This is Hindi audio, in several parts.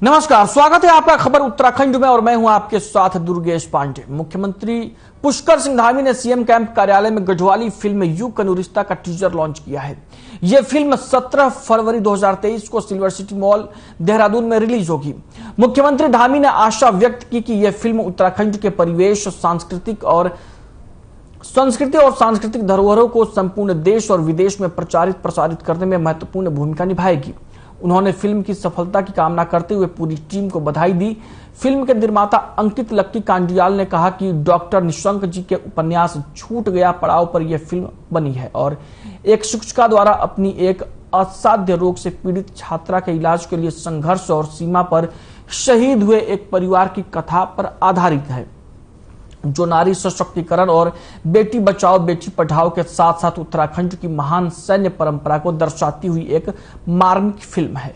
नमस्कार, स्वागत है आपका खबर उत्तराखंड में और मैं हूं आपके साथ दुर्गेश पांडे। मुख्यमंत्री पुष्कर सिंह धामी ने सीएम कैंप कार्यालय में गढ़वाली फिल्म यू कनूरिस्ता का टीजर लॉन्च किया है। यह फिल्म 17 फरवरी 2023 को सिल्वर सिटी मॉल देहरादून में रिलीज होगी। मुख्यमंत्री धामी ने आशा व्यक्त की कि यह फिल्म उत्तराखंड के परिवेश, संस्कृति और सांस्कृतिक धरोहरों को संपूर्ण देश और विदेश में प्रसारित करने में महत्वपूर्ण भूमिका निभाएगी। उन्होंने फिल्म की सफलता की कामना करते हुए पूरी टीम को बधाई दी। फिल्म के निर्माता अंकित लक्की कांडियाल ने कहा कि डॉक्टर निशंक जी के उपन्यास छूट गया पड़ाव पर यह फिल्म बनी है और एक शिक्षिका द्वारा अपनी एक असाध्य रोग से पीड़ित छात्रा के इलाज के लिए संघर्ष और सीमा पर शहीद हुए एक परिवार की कथा पर आधारित है, जो नारी सशक्तिकरण और बेटी बचाओ बेटी पढ़ाओ के साथ साथ उत्तराखंड की महान सैन्य परंपरा को दर्शाती हुई एक मार्मिक फिल्म है।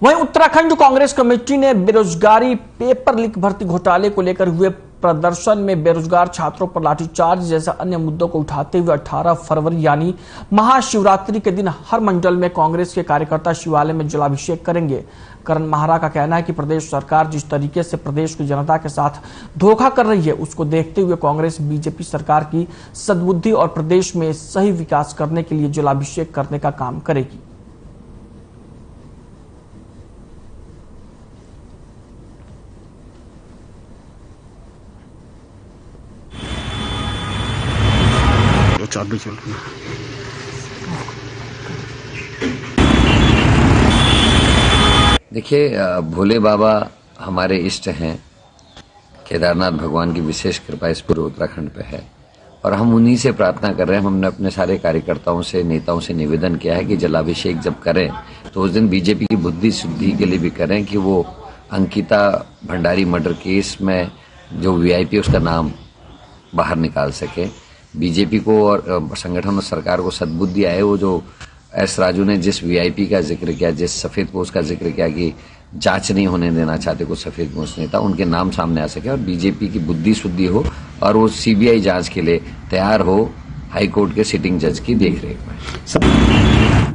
वहीं उत्तराखंड कांग्रेस कमेटी ने बेरोजगारी पेपर लीक भर्ती घोटाले को लेकर हुए प्रदर्शन में बेरोजगार छात्रों पर लाठीचार्ज जैसे अन्य मुद्दों को उठाते हुए 18 फरवरी यानी महाशिवरात्रि के दिन हर मंडल में कांग्रेस के कार्यकर्ता शिवालय में जलाभिषेक करेंगे। करण महारा का कहना है कि प्रदेश सरकार जिस तरीके से प्रदेश की जनता के साथ धोखा कर रही है, उसको देखते हुए कांग्रेस बीजेपी सरकार की सद्बुद्धि और प्रदेश में सही विकास करने के लिए जलाभिषेक करने का काम करेगी। चालू चल रही है। देखिए, भोले बाबा हमारे इष्ट हैं। केदारनाथ भगवान की विशेष कृपा इस पूरे उत्तराखंड पे है और हम उन्हीं से प्रार्थना कर रहे हैं। हमने अपने सारे कार्यकर्ताओं से, नेताओं से निवेदन किया है कि जलाभिषेक जब करें तो उस दिन बीजेपी की बुद्धि शुद्धि के लिए भी करें कि वो अंकिता भंडारी मर्डर केस में जो वीआईपी उसका नाम बाहर निकाल सके। बीजेपी को और संगठन और सरकार को सद्बुद्धि आए। वो जो एस राजू ने जिस वीआईपी का जिक्र किया, जिस सफेद पोस्ट का जिक्र किया कि जांच नहीं होने देना चाहते कुछ सफेद पोस्ट नेता, उनके नाम सामने आ सके और बीजेपी की बुद्धि शुद्धि हो और वो सीबीआई जांच के लिए तैयार हो हाईकोर्ट के सिटिंग जज की देखरेख में।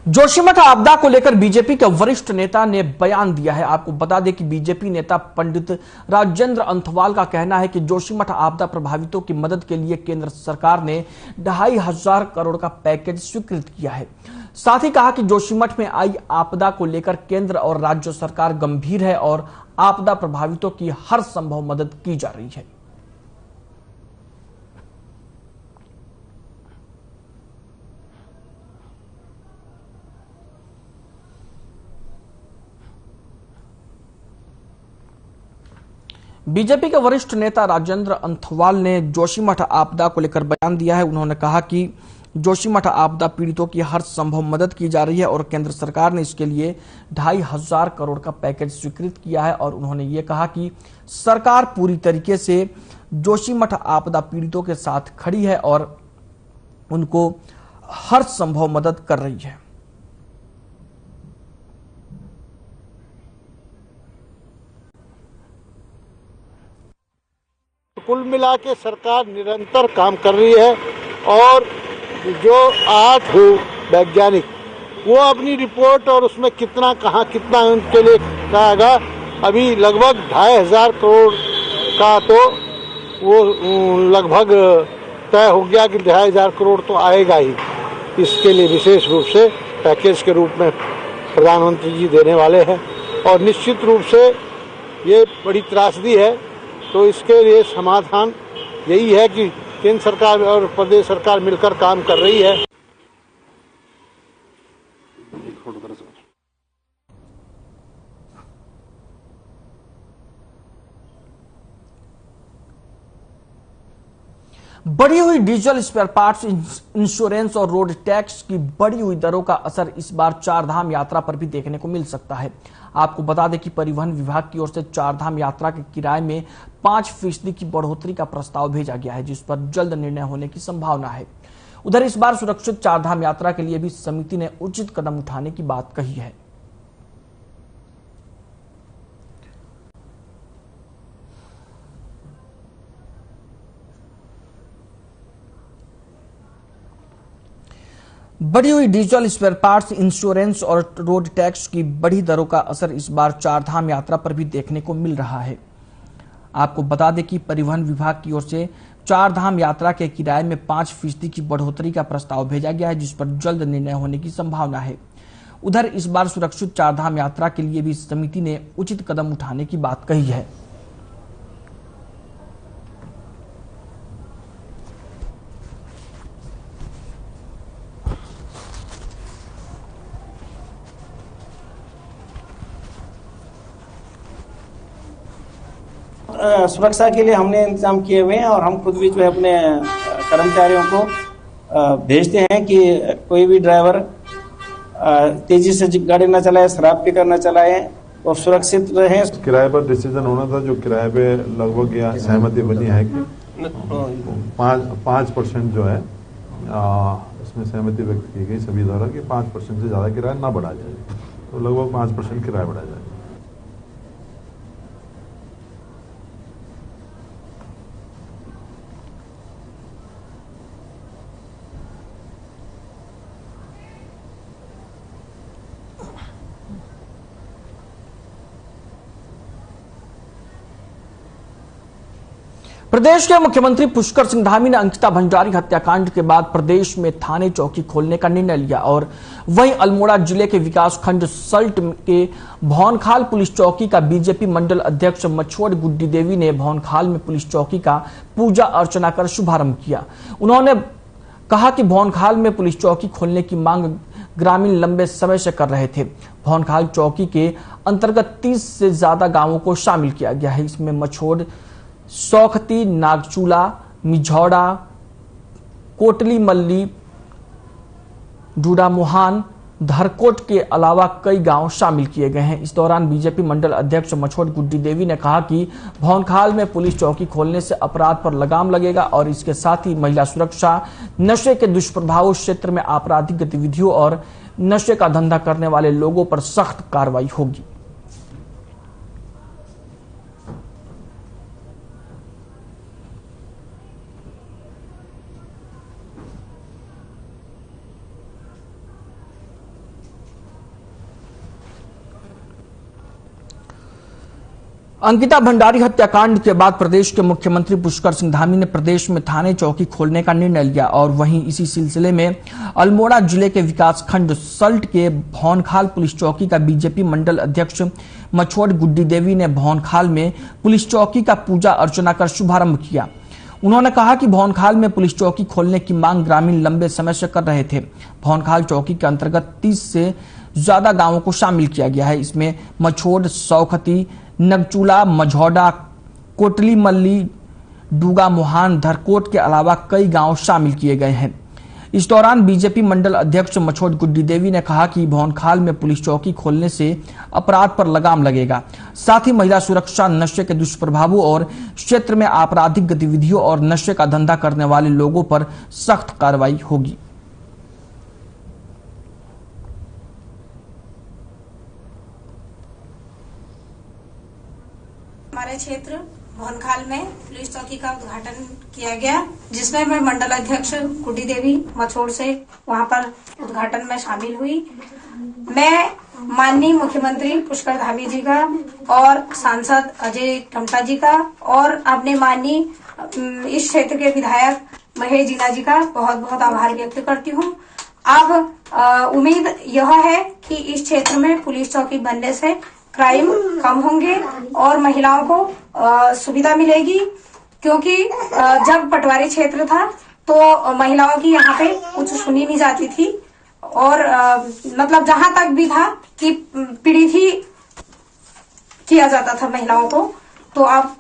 जोशीमठ आपदा को लेकर बीजेपी के वरिष्ठ नेता ने बयान दिया है। आपको बता दें कि बीजेपी नेता पंडित राजेंद्र अंथवाल का कहना है कि जोशीमठ आपदा प्रभावितों की मदद के लिए केंद्र सरकार ने 2,500 करोड़ का पैकेज स्वीकृत किया है। साथ ही कहा कि जोशीमठ में आई आपदा को लेकर केंद्र और राज्य सरकार गंभीर है और आपदा प्रभावितों की हर संभव मदद की जा रही है। बीजेपी के वरिष्ठ नेता राजेंद्र अंथवाल ने जोशीमठ आपदा को लेकर बयान दिया है। उन्होंने कहा कि जोशीमठ आपदा पीड़ितों की हर संभव मदद की जा रही है और केंद्र सरकार ने इसके लिए 2,500 करोड़ का पैकेज स्वीकृत किया है और उन्होंने ये कहा कि सरकार पूरी तरीके से जोशीमठ आपदा पीड़ितों के साथ खड़ी है और उनको हर संभव मदद कर रही है। कुल मिला के सरकार निरंतर काम कर रही है और जो 8 वैज्ञानिक वो अपनी रिपोर्ट और उसमें कितना कहाँ कितना उनके लिए कहेगा। अभी लगभग 2,500 करोड़ का तो वो लगभग तय हो गया कि 2,500 करोड़ तो आएगा ही। इसके लिए विशेष रूप से पैकेज के रूप में प्रधानमंत्री जी देने वाले हैं और निश्चित रूप से ये बड़ी त्रासदी है। तो इसके लिए समाधान यही है कि केंद्र सरकार और प्रदेश सरकार मिलकर काम कर रही है। बढ़ी हुई डीजल स्पेयर पार्ट्स, इंश्योरेंस और रोड टैक्स की बढ़ी हुई दरों का असर इस बार चारधाम यात्रा पर भी देखने को मिल सकता है। आपको बता दें कि परिवहन विभाग की ओर से चारधाम यात्रा के किराए में 5% की बढ़ोतरी का प्रस्ताव भेजा गया है, जिस पर जल्द निर्णय होने की संभावना है। उधर इस बार सुरक्षित चारधाम यात्रा के लिए भी समिति ने उचित कदम उठाने की बात कही है। बढ़ी हुई डीजल, स्पेयर पार्ट्स, इंश्योरेंस और रोड टैक्स की बढ़ी दरों का असर इस बार चारधाम यात्रा पर भी देखने को मिल रहा है। आपको बता दें कि परिवहन विभाग की ओर से चारधाम यात्रा के किराए में 5% की बढ़ोतरी का प्रस्ताव भेजा गया है, जिस पर जल्द निर्णय होने की संभावना है। उधर इस बार सुरक्षित चारधाम यात्रा के लिए भी समिति ने उचित कदम उठाने की बात कही है। सुरक्षा के लिए हमने इंतजाम किए हुए हैं और हम खुद भी जो है अपने कर्मचारियों को भेजते हैं कि कोई भी ड्राइवर तेजी से गाड़ी न चलाए, शराब पीकर न चलाए और सुरक्षित रहें। किराए पर डिसीजन होना था, जो किराए पे लगभग यहाँ सहमति बनी है कि 5% जो है उसमें सहमति व्यक्त की गई सभी द्वारा कि 5% से ज्यादा किराया ना बढ़ा जाए, तो लगभग 5% किराया बढ़ा जाए। प्रदेश के मुख्यमंत्री पुष्कर सिंह धामी ने अंकिता भंडारी हत्याकांड के बाद प्रदेश में थाने चौकी खोलने का निर्णय लिया और वहीं अल्मोड़ा जिले के विकासखंड सल्ट के भौनखाल पुलिस चौकी का बीजेपी मंडल अध्यक्ष मछोड़ गुड्डी देवी ने भौनखाल में पुलिस चौकी का पूजा अर्चना कर शुभारंभ किया। उन्होंने कहा कि भौनखाल में पुलिस चौकी खोलने की मांग ग्रामीण लंबे समय से कर रहे थे। भौनखाल चौकी के अंतर्गत 30 से ज्यादा गांवों को शामिल किया गया है। इसमें मछोड़, सौखती, नागचूला, मिझौड़ा, कोटली मल्ली, डूडामुहान, धरकोट के अलावा कई गांव शामिल किए गए हैं। इस दौरान बीजेपी मंडल अध्यक्ष मछोड़ गुड्डी देवी ने कहा कि भौनखाल में पुलिस चौकी खोलने से अपराध पर लगाम लगेगा और इसके साथ ही महिला सुरक्षा, नशे के दुष्प्रभाव, क्षेत्र में आपराधिक गतिविधियों और नशे का धंधा करने वाले लोगों पर सख्त कार्रवाई होगी। अंकिता भंडारी हत्याकांड के बाद प्रदेश के मुख्यमंत्री पुष्कर सिंह धामी ने प्रदेश में थाने चौकी खोलने का निर्णय लिया और वहीं इसी सिलसिले में अल्मोड़ा जिले के विकासखंड सल्ट के भौनखाल पुलिस चौकी का बीजेपी मंडल अध्यक्ष मछोड़ गुड्डी देवी ने भौनखाल में पुलिस चौकी का पूजा अर्चना कर शुभारंभ किया। उन्होंने कहा कि भौनखाल में पुलिस चौकी खोलने की मांग ग्रामीण लंबे समय से कर रहे थे। भौनखाल चौकी के अंतर्गत 30 से ज्यादा गांवों को शामिल किया गया है। इसमें मछोड़, सौखती, नगचूला, मझौड़ा, कोटली मल्ली, डूगा मुहान, धरकोट के अलावा कई गांव शामिल किए गए हैं। इस दौरान बीजेपी मंडल अध्यक्ष मछोड़ गुड्डी देवी ने कहा कि भौनखाल में पुलिस चौकी खोलने से अपराध पर लगाम लगेगा, साथ ही महिला सुरक्षा, नशे के दुष्प्रभावों और क्षेत्र में आपराधिक गतिविधियों और नशे का धंधा करने वाले लोगों पर सख्त कार्रवाई होगी। हमारे क्षेत्र भौनखाल में पुलिस चौकी का उद्घाटन किया गया, जिसमें मैं मंडल अध्यक्ष गुड्डी देवी मछोड़ से वहां पर उद्घाटन में शामिल हुई। मैं माननीय मुख्यमंत्री पुष्कर धामी जी का और सांसद अजय टमटा जी का और अपने माननीय इस क्षेत्र के विधायक महेश जीना जी का बहुत बहुत आभार व्यक्त करती हूँ। अब उम्मीद यह है कि इस क्षेत्र में पुलिस चौकी बनने से क्राइम कम होंगे और महिलाओं को सुविधा मिलेगी, क्योंकि जब पटवारी क्षेत्र था तो महिलाओं की यहाँ पे कुछ सुनी नहीं जाती थी और मतलब जहां तक भी था कि पीड़ित ही किया जाता था महिलाओं को। तो अब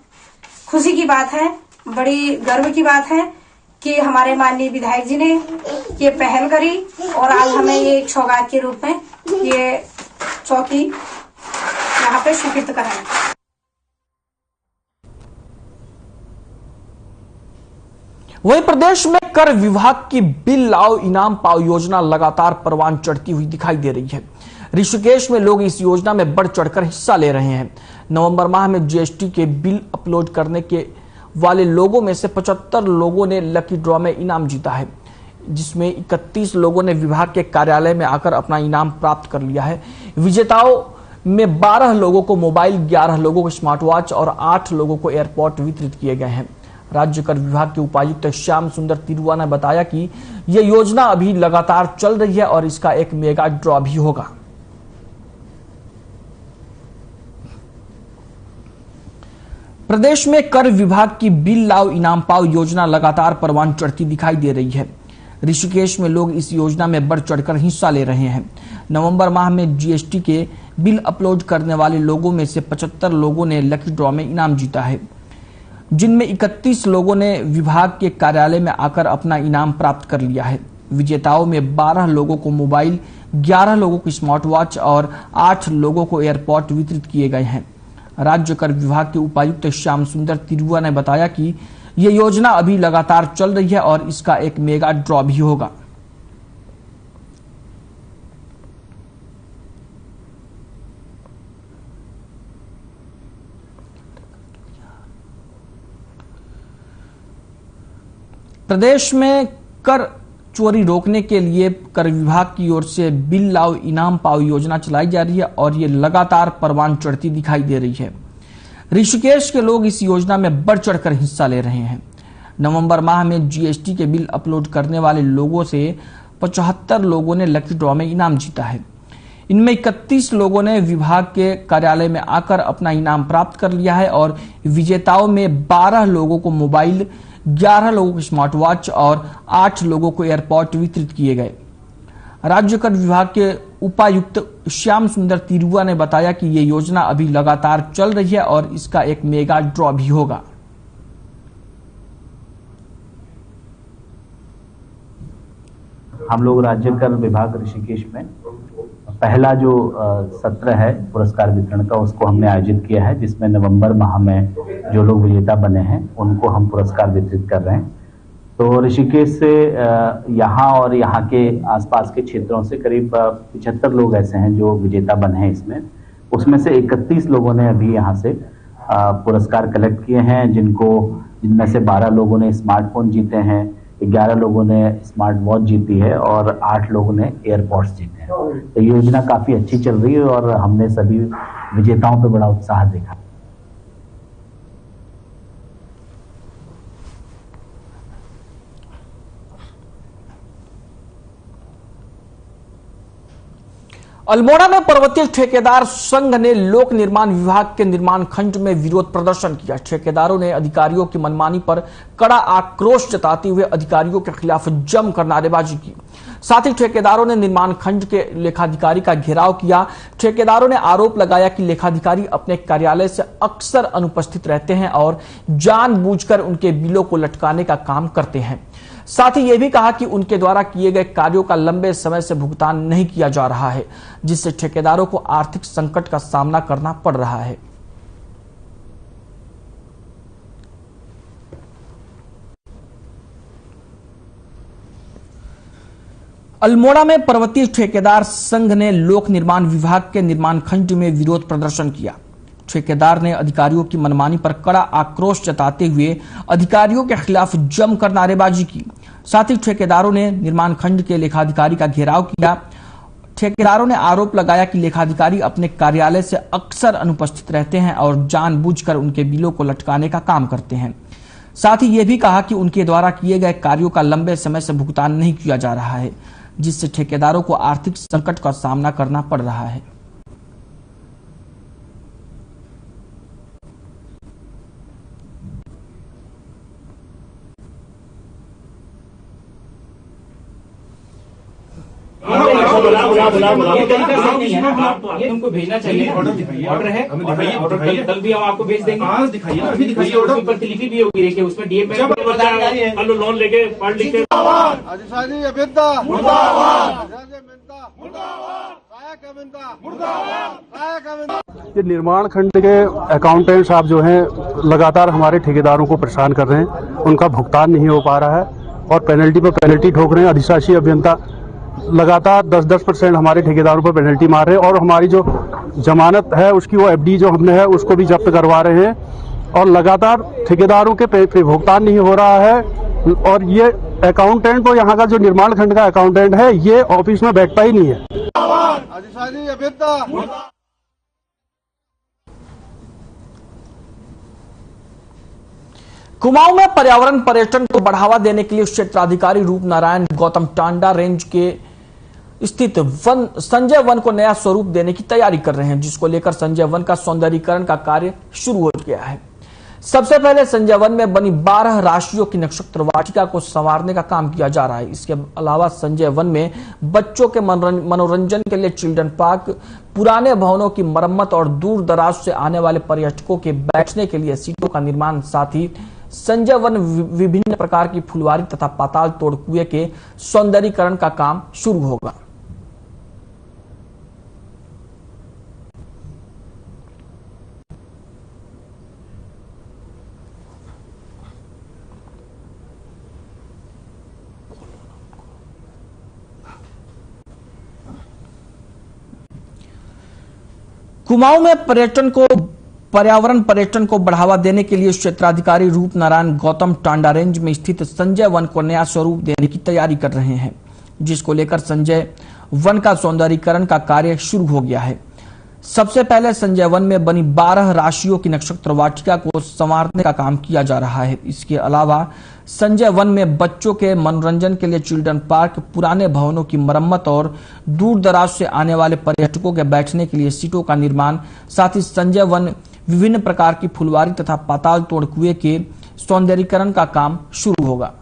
खुशी की बात है, बड़ी गर्व की बात है कि हमारे माननीय विधायक जी ने ये पहल करी और आज हमें ये एक सौगात के रूप में ये चौकी यहाँ पे स्वीकृत कराएं। वहीं प्रदेश में कर विभाग की बिल लाओ इनाम पाओ योजना लगातार परवान चढ़ती हुई दिखाई दे रही है। ऋषिकेश में लोग इस योजना में बढ़ चढ़कर हिस्सा ले रहे हैं। नवंबर माह में जीएसटी के बिल अपलोड करने के वाले लोगों में से 75 लोगों ने लकी ड्रॉ में इनाम जीता है। जिसमें 31 लोगों ने विभाग के कार्यालय में आकर अपना इनाम प्राप्त कर लिया है। विजेताओं में 12 लोगों को मोबाइल, 11 लोगों को स्मार्ट वॉच और 8 लोगों को एयरपोर्ट वितरित किए गए हैं। राज्य कर विभाग के उपायुक्त श्याम सुंदर तिरुआ ने बताया कि यह योजना अभी लगातार चल रही है और इसका एक मेगा ड्रॉ भी होगा। प्रदेश में कर विभाग की बिल लाओ इनाम पाओ योजना लगातार परवान चढ़ती दिखाई दे रही है। ऋषिकेश में लोग इस योजना में बढ़ चढ़कर हिस्सा ले रहे हैं। नवंबर माह में जीएसटी के बिल अपलोड करने वाले लोगों में से 75 लोगों ने लकी ड्रॉ में इनाम जीता है, जिनमें 31 लोगों ने विभाग के कार्यालय में आकर अपना इनाम प्राप्त कर लिया है। विजेताओं में 12 लोगों को मोबाइल, 11 लोगों को स्मार्ट वॉच और 8 लोगों को एयरपोर्ट वितरित किए गए हैं। राज्य कर विभाग के उपायुक्त श्याम सुंदर तिरुआ ने बताया कि यह योजना अभी लगातार चल रही है और इसका एक मेगा ड्रॉ भी होगा। प्रदेश में कर चोरी रोकने के लिए कर विभाग की ओर से बिल लाओ इनाम पाओ योजना चलाई जा रही है और ये लगातार परवान चढ़ती दिखाई दे रही है। ऋषिकेश के लोग इस योजना में बढ़ चढ़कर हिस्सा ले रहे हैं। नवंबर माह में जीएसटी के बिल अपलोड करने वाले लोगों से 75 लोगों ने लकी ड्रॉ में इनाम जीता है। इनमें 31 लोगों ने विभाग के कार्यालय में आकर अपना इनाम प्राप्त कर लिया है और विजेताओं में 12 लोगों को मोबाइल, 11 लोगों को स्मार्ट वॉच और 8 लोगों को एयरपोर्ट वितरित किए गए। राज्य कर विभाग के उपायुक्त श्याम सुंदर तिरुआ ने बताया कि ये योजना अभी लगातार चल रही है और इसका एक मेगा ड्रॉ भी होगा। हम लोग राज्य कर विभाग ऋषिकेश में पहला जो सत्र है पुरस्कार वितरण का, उसको हमने आयोजित किया है, जिसमें नवंबर माह में जो लोग विजेता बने हैं उनको हम पुरस्कार वितरित कर रहे हैं। तो ऋषिकेश से यहाँ और यहाँ के आसपास के क्षेत्रों से करीब 75 लोग ऐसे हैं जो विजेता बने हैं इसमें। उसमें से 31 लोगों ने अभी यहाँ से पुरस्कार कलेक्ट किए हैं, जिनमें से 12 लोगों ने स्मार्टफोन जीते हैं, 11 लोगों ने स्मार्ट वॉच जीती है और 8 लोगों ने एयरपोर्ट्स जीते हैं। तो ये योजना काफी अच्छी चल रही है और हमने सभी विजेताओं पे बड़ा उत्साह देखा। अल्मोड़ा में पर्वतीय ठेकेदार संघ ने लोक निर्माण विभाग के निर्माण खंड में विरोध प्रदर्शन किया। ठेकेदारों ने अधिकारियों की मनमानी पर कड़ा आक्रोश जताते हुए अधिकारियों के खिलाफ जमकर नारेबाजी की। साथ ही ठेकेदारों ने निर्माण खंड के लेखाधिकारी का घेराव किया। ठेकेदारों ने आरोप लगाया कि लेखाधिकारी अपने कार्यालय से अक्सर अनुपस्थित रहते हैं और जानबूझकर उनके बिलों को लटकाने का काम करते हैं। साथ ही यह भी कहा कि उनके द्वारा किए गए कार्यों का लंबे समय से भुगतान नहीं किया जा रहा है, जिससे ठेकेदारों को आर्थिक संकट का सामना करना पड़ रहा है। अल्मोड़ा में पर्वतीय ठेकेदार संघ ने लोक निर्माण विभाग के निर्माण खंड में विरोध प्रदर्शन किया। ठेकेदार ने अधिकारियों की मनमानी पर कड़ा आक्रोश जताते हुए अधिकारियों के खिलाफ जमकर नारेबाजी की। साथ ही ठेकेदारों ने निर्माण खंड के लेखाधिकारी का घेराव किया। ठेकेदारों ने आरोप लगाया कि लेखाधिकारी अपने कार्यालय से अक्सर अनुपस्थित रहते हैं और जानबूझकर उनके बिलों को लटकाने का काम करते हैं। साथ ही यह भी कहा कि उनके द्वारा किए गए कार्यों का लंबे समय से भुगतान नहीं किया जा रहा है, जिससे ठेकेदारों को आर्थिक संकट का सामना करना पड़ रहा है। तुमको भेजना चाहिए। ऑर्डर है, ऑर्डर कल भी हम आपको भेज देंगे। आज दिखाइए, अभी दिखाइए। ऑर्डर पर तकलीफी भी होगी, देखिए उसमें डीएम लोन लेके पढ़ लिख के ये निर्माण खंड के अकाउंटेंट साहब जो हैं लगातार हमारे ठेकेदारों को परेशान कर रहे हैं। उनका भुगतान नहीं हो पा रहा है और पेनल्टी पर पेनल्टी ठोक रहे हैं। अधिशासी अभियंता लगातार 10% हमारे ठेकेदारों पर पेनल्टी मार रहे हैं और हमारी जो जमानत है उसकी वो एफडी जो हमने है उसको भी जब्त करवा रहे हैं और लगातार ठेकेदारों के भुगतान नहीं हो रहा है। और ये अकाउंटेंट तो यहाँ का जो निर्माण खंड का अकाउंटेंट है ये ऑफिस में बैठता ही नहीं है। कुमाऊं में पर्यावरण पर्यटन को बढ़ावा देने के लिए क्षेत्राधिकारी रूप नारायण गौतम टांडा रेंज के स्थित वन संजय वन को नया स्वरूप देने की तैयारी कर रहे हैं, जिसको लेकर संजय वन का सौंदर्यीकरण का कार्य शुरू हो गया है। सबसे पहले संजय वन में बनी 12 राशियों की नक्षत्र वाटिका को संवारने का काम किया जा रहा है। इसके अलावा संजय वन में बच्चों के मनोरंजन के लिए चिल्ड्रन पार्क, पुराने भवनों की मरम्मत और दूर दराज से आने वाले पर्यटकों के बैठने के लिए सीटों का निर्माण, साथ ही संजय वन विभिन्न प्रकार की फुलवारी तथा पाताल तोड़ कुएं के सौंदर्यीकरण का काम शुरू होगा। कुमाऊं में पर्यावरण पर्यटन को बढ़ावा देने के लिए क्षेत्राधिकारी रूप नारायण गौतम टांडा रेंज में स्थित संजय वन को नया स्वरूप देने की तैयारी कर रहे हैं, जिसको लेकर संजय वन का सौंदर्यीकरण का कार्य शुरू हो गया है। सबसे पहले संजय वन में बनी 12 राशियों की नक्षत्र वाटिका को संवारने का काम किया जा रहा है। इसके अलावा संजय वन में बच्चों के मनोरंजन के लिए चिल्ड्रन पार्क, पुराने भवनों की मरम्मत और दूर दराज से आने वाले पर्यटकों के बैठने के लिए सीटों का निर्माण, साथ ही संजय वन विभिन्न प्रकार की फुलवारी तथा पाताल तोड़ कुएं के सौंदर्यीकरण का काम शुरू होगा।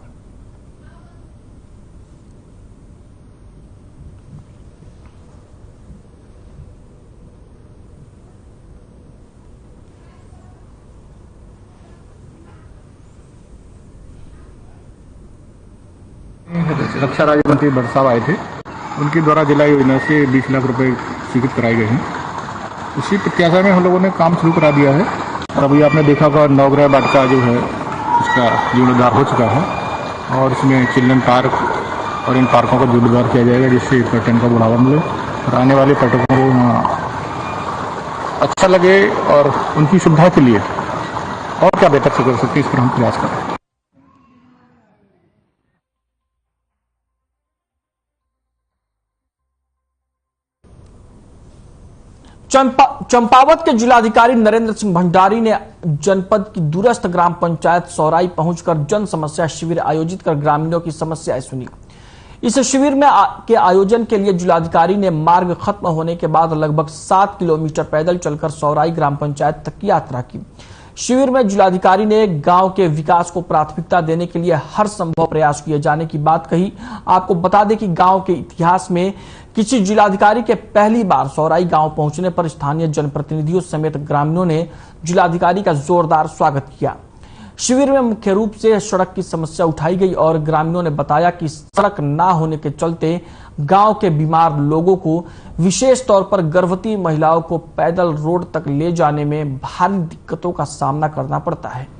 रक्षा राज्य मंत्री भट्ट साहब आए थे, उनके द्वारा जिला योजना से 20 लाख रुपए स्वीकृत कराए गए हैं। उसी प्रत्याशा में हम लोगों ने काम शुरू करा दिया है और अभी आपने देखा होगा नवग्रह वाटिका जो है उसका जीर्णोद्धार हो चुका है और इसमें चिल्ड्रन पार्क और इन पार्कों का जीर्णोद्धार किया जाएगा, जिससे पर्यटन का बढ़ावा मिले और आने वाले पर्यटकों को यहाँ अच्छा लगे और उनकी सुविधा के लिए और क्या बेहतर से कर सकते, इस पर हम प्रयास कर रहे हैं। चंपावत के जिलाधिकारी नरेंद्र सिंह भंडारी ने जनपद की दूरस्थ ग्राम पंचायत सौराई पहुंचकर जन समस्या शिविर आयोजित कर ग्रामीणों की समस्याएं सुनी। इस शिविर में के आयोजन के लिए जिलाधिकारी ने मार्ग खत्म होने के बाद लगभग 7 किलोमीटर पैदल चलकर सौराई ग्राम पंचायत तक की यात्रा की। शिविर में जिलाधिकारी ने गांव के विकास को प्राथमिकता देने के लिए हर संभव प्रयास किए जाने की बात कही। आपको बता दें कि गांव के इतिहास में किसी जिलाधिकारी के पहली बार सौराई गांव पहुंचने पर स्थानीय जनप्रतिनिधियों समेत ग्रामीणों ने जिलाधिकारी का जोरदार स्वागत किया। शिविर में मुख्य रूप से सड़क की समस्या उठाई गई और ग्रामीणों ने बताया कि सड़क न होने के चलते गांव के बीमार लोगों को, विशेष तौर पर गर्भवती महिलाओं को पैदल रोड तक ले जाने में भारी दिक्कतों का सामना करना पड़ता है।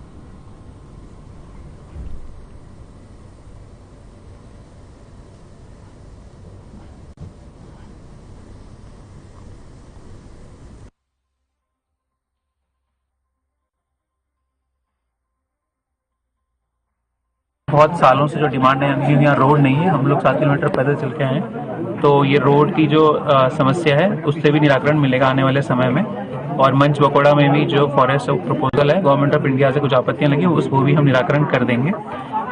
बहुत सालों से जो डिमांड है, अभी यहाँ रोड नहीं है, हम लोग 7 किलोमीटर पैदल चल के आए, तो ये रोड की जो समस्या है उससे भी निराकरण मिलेगा आने वाले समय में। और मंच बकोड़ा में भी जो फॉरेस्ट प्रपोजल है गवर्नमेंट ऑफ इंडिया से कुछ आपत्तियां लगी, वो भी हम निराकरण कर देंगे।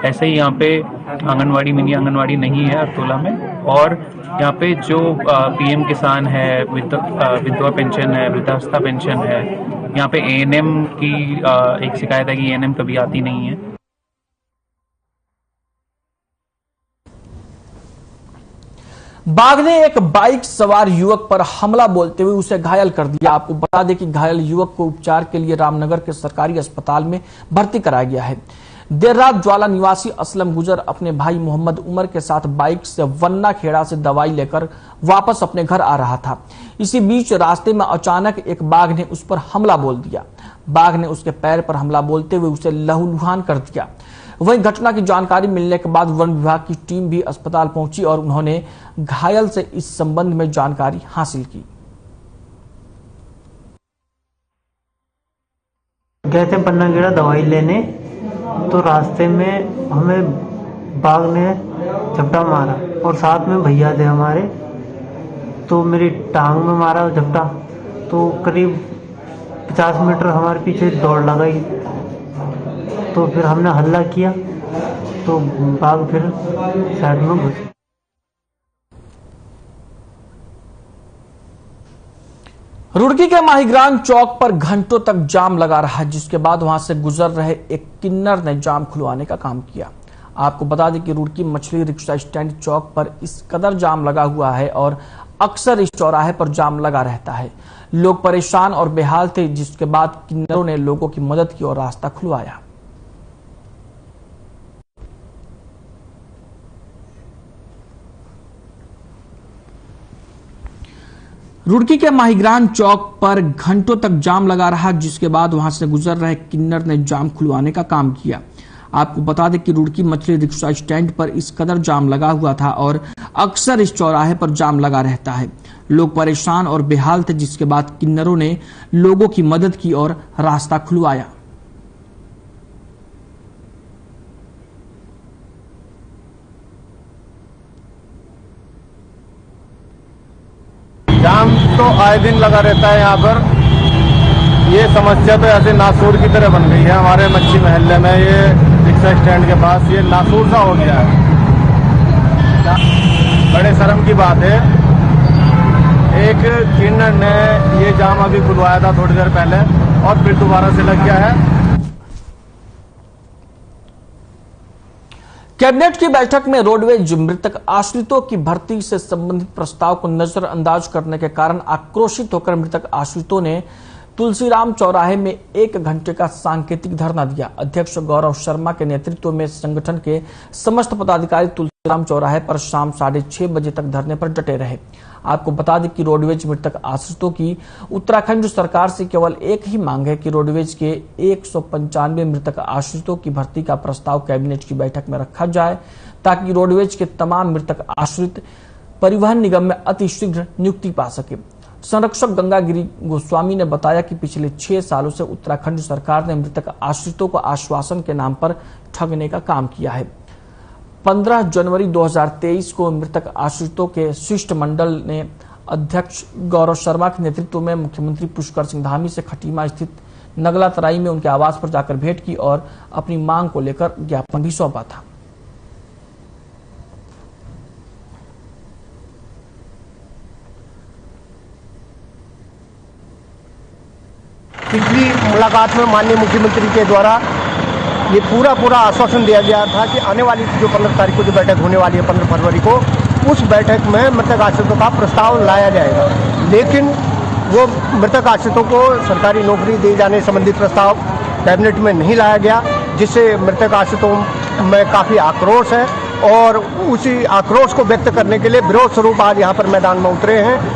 ऐसे ही यहाँ पे आंगनवाड़ी, मिनी आंगनवाड़ी नहीं है अरतोला में, और यहाँ पे जो पीएम किसान है, विधवा पेंशन है, वृद्धावस्था पेंशन है, यहाँ पे एएनएम की एक शिकायत है कि एएनएम कभी आती नहीं है। बाघ ने एक बाइक सवार युवक पर हमला बोलते हुए उसे घायल कर दिया। आपको बता दें कि घायल युवक को उपचार के लिए रामनगर के सरकारी अस्पताल में भर्ती कराया गया है। देर रात ज्वाला निवासी असलम गुजर अपने भाई मोहम्मद उमर के साथ बाइक से वन्ना खेड़ा से दवाई लेकर वापस अपने घर आ रहा था। इसी बीच रास्ते में अचानक एक बाघ ने उस पर हमला बोल दिया। बाघ ने उसके पैर पर हमला बोलते हुए उसे लहूलुहान कर दिया। वहीं घटना की जानकारी मिलने के बाद वन विभाग की टीम भी अस्पताल पहुंची और उन्होंने घायल से इस संबंध में जानकारी हासिल की। गए थे पन्ना गेड़ा दवाई लेने, तो रास्ते में हमें बाघ ने झपटा मारा और साथ में भैया थे हमारे, तो मेरी टांग में मारा झपटा। तो करीब 50 मीटर हमारे पीछे दौड़ लगाई, तो फिर हमने हल्ला किया तो बाघ फिर साइड में घुस। रुड़की के माहीग्राम चौक पर घंटों तक जाम लगा रहा, जिसके बाद वहां से गुजर रहे एक किन्नर ने जाम खुलवाने का काम किया। आपको बता दें कि रुड़की मछली रिक्शा स्टैंड चौक पर इस कदर जाम लगा हुआ है और अक्सर इस चौराहे पर जाम लगा रहता है। लोग परेशान और बेहाल थे, जिसके बाद किन्नरों ने लोगों की मदद की और रास्ता खुलवाया। रुड़की के माहीग्राम चौक पर घंटों तक जाम लगा रहा, जिसके बाद वहां से गुजर रहे किन्नर ने जाम खुलवाने का काम किया। आपको बता दें कि रुड़की मछली रिक्शा स्टैंड पर इस कदर जाम लगा हुआ था और अक्सर इस चौराहे पर जाम लगा रहता है। लोग परेशान और बेहाल थे, जिसके बाद किन्नरों ने लोगों की मदद की और रास्ता खुलवाया। जाम तो आए दिन लगा रहता है यहाँ पर। ये समस्या तो ऐसे नासूर की तरह बन गई है हमारे मच्छी महल्ले में। ये रिक्शा स्टैंड के पास ये नासूर सा हो गया है। बड़े शर्म की बात है, एक किन्नर ने ये जाम अभी खुलवाया था थोड़ी देर पहले और फिर दोबारा से लग गया है। कैबिनेट की बैठक में रोडवेज मृतक आश्रितों की भर्ती से संबंधित प्रस्ताव को नजरअंदाज करने के कारण आक्रोशित होकर मृतक आश्रितों ने तुलसीराम चौराहे में 1 घंटे का सांकेतिक धरना दिया। अध्यक्ष गौरव शर्मा के नेतृत्व में संगठन के समस्त पदाधिकारी तुलसीराम चौराहे पर शाम 6:30 बजे तक धरने पर डटे रहे। आपको बता दें कि रोडवेज मृतक आश्रितों की उत्तराखंड सरकार से केवल एक ही मांग है कि रोडवेज के 195 मृतक आश्रितों की भर्ती का प्रस्ताव कैबिनेट की बैठक में रखा जाए, ताकि रोडवेज के तमाम मृतक आश्रित परिवहन निगम में अतिशीघ्र नियुक्ति पा सके। संरक्षक गंगागिरी गोस्वामी ने बताया कि पिछले 6 सालों से उत्तराखंड सरकार ने मृतक आश्रितों को आश्वासन के नाम पर ठगने का काम किया है। 15 जनवरी 2023 को मृतक आश्रितों के शिष्टमंडल ने अध्यक्ष गौरव शर्मा के नेतृत्व में मुख्यमंत्री पुष्कर सिंह धामी से खटीमा स्थित नगला तराई में उनके आवास पर जाकर भेंट की और अपनी मांग को लेकर ज्ञापन भी सौंपा था। पिछली मुलाकात में माननीय मुख्यमंत्री के द्वारा ये पूरा आश्वासन दिया गया था कि आने वाली जो 15 तारीख को जो बैठक होने वाली है 15 फरवरी को, उस बैठक में मृतक आश्रितों का प्रस्ताव लाया जाएगा। लेकिन वो मृतक आश्रितों को सरकारी नौकरी दिए जाने संबंधी प्रस्ताव कैबिनेट में नहीं लाया गया, जिससे मृतक आश्रितों में काफ़ी आक्रोश है और उसी आक्रोश को व्यक्त करने के लिए विरोध स्वरूप आज यहाँ पर मैदान में उतरे हैं।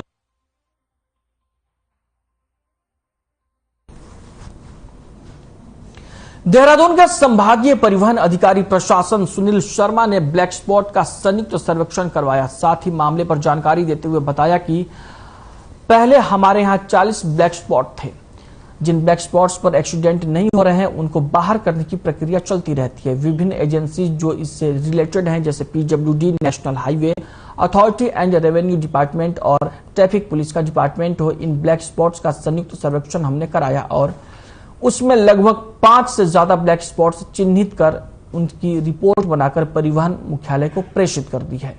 देहरादून के संभागीय परिवहन अधिकारी प्रशासन सुनील शर्मा ने ब्लैक स्पॉट का संयुक्त सर्वेक्षण करवाया। साथ ही मामले पर जानकारी देते हुए बताया कि पहले हमारे यहां 40 ब्लैक स्पॉट थे। जिन ब्लैक स्पॉट्स पर एक्सीडेंट नहीं हो रहे हैं उनको बाहर करने की प्रक्रिया चलती रहती है। विभिन्न एजेंसी जो इससे रिलेटेड हैं, जैसे PWD, national highway authority and revenue department और ट्रैफिक पुलिस का डिपार्टमेंट हो, इन ब्लैक स्पॉट्स का संयुक्त सर्वेक्षण हमने कराया और उसमें लगभग 5 से ज्यादा ब्लैक स्पॉट्स चिन्हित कर उनकी रिपोर्ट बनाकर परिवहन मुख्यालय को प्रेषित कर दी है।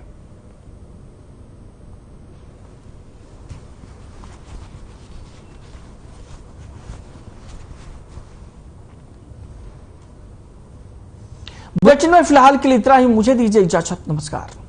बुलेटिन में फिलहाल के लिए इतना ही। मुझे दीजिए इजाजत। नमस्कार।